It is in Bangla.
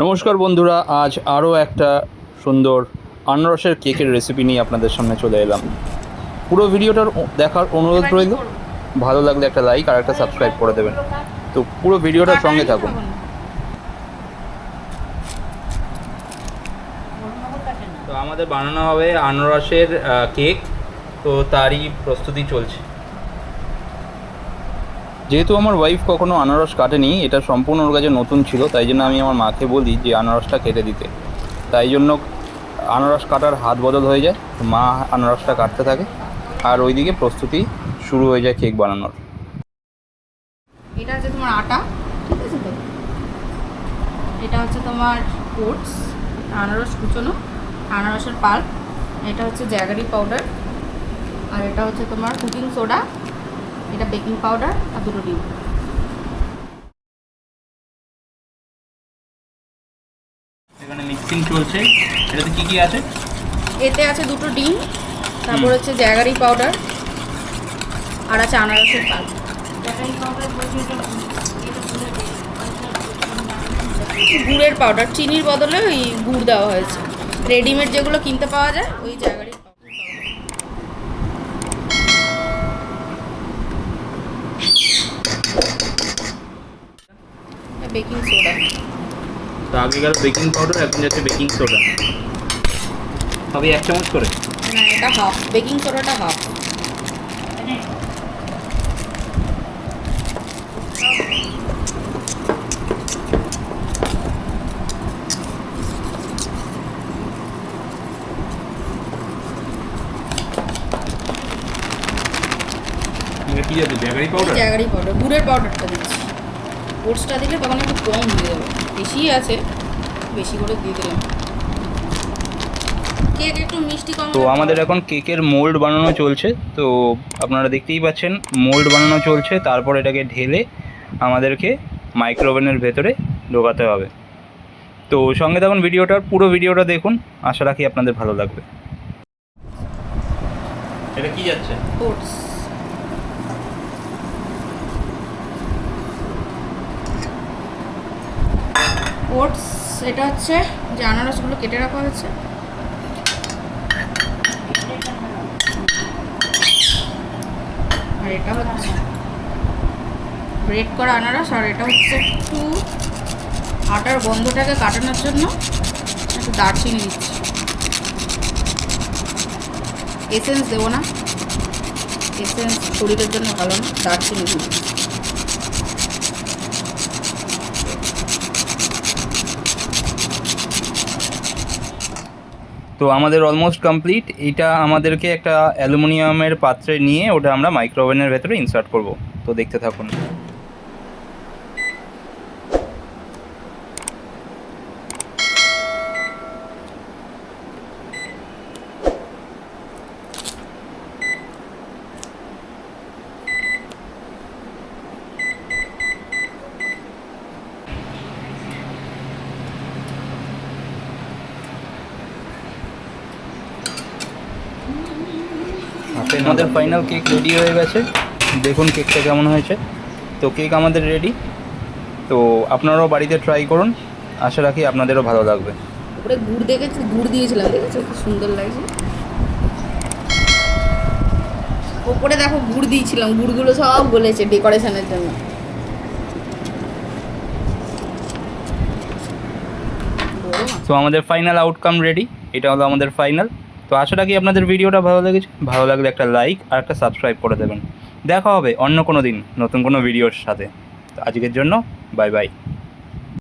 নমস্কার বন্ধুরা, আজ আরও একটা সুন্দর আনারসের কেকের রেসিপি নিয়ে আপনাদের সামনে চলে এলাম। পুরো ভিডিওটার দেখার অনুরোধ রইল। ভালো লাগলে একটা লাইক আর একটা সাবস্ক্রাইব করে দেবেন। তো পুরো ভিডিওটার সঙ্গে থাকুন। তো আমাদের বানানো হবে আনারসের কেক, তো তারই প্রস্তুতি চলছে। যেহেতু আমার ওয়াইফ কখনো আনারস কাটেনি, এটা সম্পূর্ণ ওর কাছে নতুন ছিল, তাই জন্য আমি আমার মাকে বলি যে আনারসটা কেটে দিতে। তাই জন্য আনারস কাটার হাত বদল হয়ে যায়, মা আনারসটা কাটতে থাকে আর ওইদিকে প্রস্তুতি শুরু হয়ে যায় কেক বানানোর। এটা হচ্ছে তোমার আটা, ঠিক আছে তো? এটা হচ্ছে তোমার ওটস, আনারস কুচোনো, আনারসের পাল্প, এটা হচ্ছে জ্যাগারি পাউডার, আর এটা হচ্ছে তোমার কুকিং সোডা, এটা বেকিং পাউডার, আর দুটো ডিম। এখানে মিক্সিং চলছে। এটাতে কি কি আছে? এতে আছে দুটো ডিম, তারপর হচ্ছে জ্যাগারি পাউডার, আর আছে আনারসের পাল্প। গুড়ের পাউডার, চিনির বদলে ওই গুড় দেওয়া হয়েছে। রেডিমেড যেগুলো কিনতে পাওয়া যায় ওই জ্যাগারি বেকিং সোডা। তো আগে গেল বেকিং পাউডার, এখন যাচ্ছে বেকিং সোডা। তবে 1 চামচ করে। না, এটা হাফ, বেকিং সোডাটা হাফ। এটা কি যাচ্ছে? Jaggery powder. জ্যাগারি পাউডার, গুড়ের পাউডারটা দিচ্ছি। ওটসটা দিলে তখন একটু কম দিয়ে দেবে, বেশি আছে বেশি করে দিয়ে দিলাম। কেক একটু মিষ্টি কম। তো আমাদের এখন কেকের মোল্ড বানানো চলছে। তো আপনারা দেখতেই পাচ্ছেন মোল্ড বানানো চলছে। তারপর এটাকে ঢেলে আমাদেরকে মাইক্রোওভেনের ভেতরে ঢোকাতে হবে। তো সঙ্গে থাকুন, ভিডিওটার পুরো ভিডিওটা দেখুন, আশা রাখি আপনাদের ভালো লাগবে। এটা কি যাচ্ছে? ওটস। ওটস, এটা হচ্ছে যে আনারসগুলো কেটে রাখা হয়েছে। আর এটা হচ্ছে ব্রেড করা আনারস, আর এটা হচ্ছে একটু আটার গন্ধটাকে কাটানোর জন্য একটু দারচিনি দিচ্ছি। এসেন্স দেবো না, এসেন্স শরীরের জন্য ভালো না, দারচিনি দিচ্ছি। তো আমাদের অলমোস্ট কমপ্লিট। এটা আমাদেরকে একটা অ্যালুমিনিয়ামের পাত্রে নিয়ে ওটা আমরা মাইক্রোওভেনের ভেতরে ইনসার্ট করব। তো দেখতে থাকুন। আমাদের ফাইনাল কেক রেডি হয়ে গেছে। দেখুন কেকটা কেমন হয়েছে। তো কেক আমাদের রেডি। তো আপনারাও বাড়িতে ট্রাই করুন, আশা রাখি আপনাদেরও ভালো লাগবে। উপরে গুড় দেখেছি, গুড় দিয়েছিলাম, দেখেছো কি সুন্দর লাগছে। ওপরে দেখো গুড় দিয়েছিলাম, গুড়গুলো সব গলেছে ডেকোরেশনের জন্য। তো আমাদের ফাইনাল আউটকাম রেডি। এটা হলো আমাদের ফাইনাল। তো আশা রাখি আপনাদের ভিডিওটা ভালো লেগেছে। ভালো লাগলে একটা লাইক আর একটা সাবস্ক্রাইব করে দেবেন। দেখা হবে অন্য কোনো দিন নতুন কোনো ভিডিওর সাথে। তো আজকের জন্য বাই বাই।